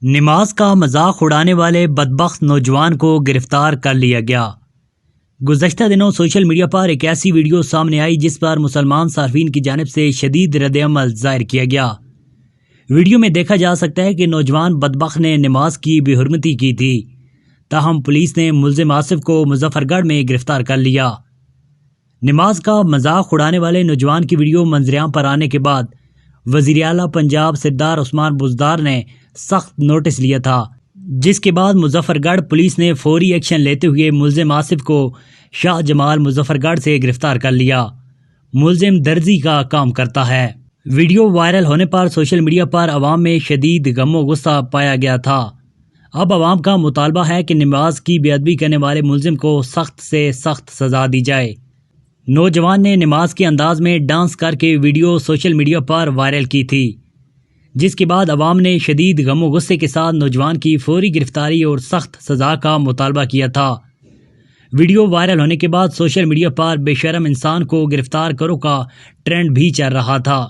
نماز کا مذاق اڑانے والے بدبخت نوجوان کو گرفتار کر لیا گیا۔ گزشتہ دنوں سوشل میڈیا پر ایک ایسی ویڈیو سامنے آئی جس پر مسلمان صارفین کی جانب سے شدید رد عمل ظاہر کیا گیا۔ ویڈیو میں دیکھا جا سکتا ہے کہ نوجوان بدبخت نے نماز کی بے حرمتی کی تھی، تاہم پولیس نے ملزم آصف کو مظفر گڑھ میں گرفتار کر لیا۔ نماز کا مذاق اڑانے والے نوجوان کی ویڈیو منظر پر آنے کے بعد وزیر اعلیٰ پنجاب سردار عثمان بزدار نے سخت نوٹس لیا تھا، جس کے بعد مظفر گڑھ پولیس نے فوری ایکشن لیتے ہوئے ملزم آصف کو شاہ جمال مظفر گڑھ سے گرفتار کر لیا۔ ملزم درزی کا کام کرتا ہے۔ ویڈیو وائرل ہونے پر سوشل میڈیا پر عوام میں شدید غم و غصہ پایا گیا تھا۔ اب عوام کا مطالبہ ہے کہ نماز کی بے ادبی کرنے والے ملزم کو سخت سے سخت سزا دی جائے۔ نوجوان نے نماز کے انداز میں ڈانس کر کے ویڈیو سوشل میڈیا پر وائرل کی تھی، جس کے بعد عوام نے شدید غم و غصے کے ساتھ نوجوان کی فوری گرفتاری اور سخت سزا کا مطالبہ کیا تھا۔ ویڈیو وائرل ہونے کے بعد سوشل میڈیا پر بے شرم انسان کو گرفتار کرو کا ٹرینڈ بھی چل رہا تھا۔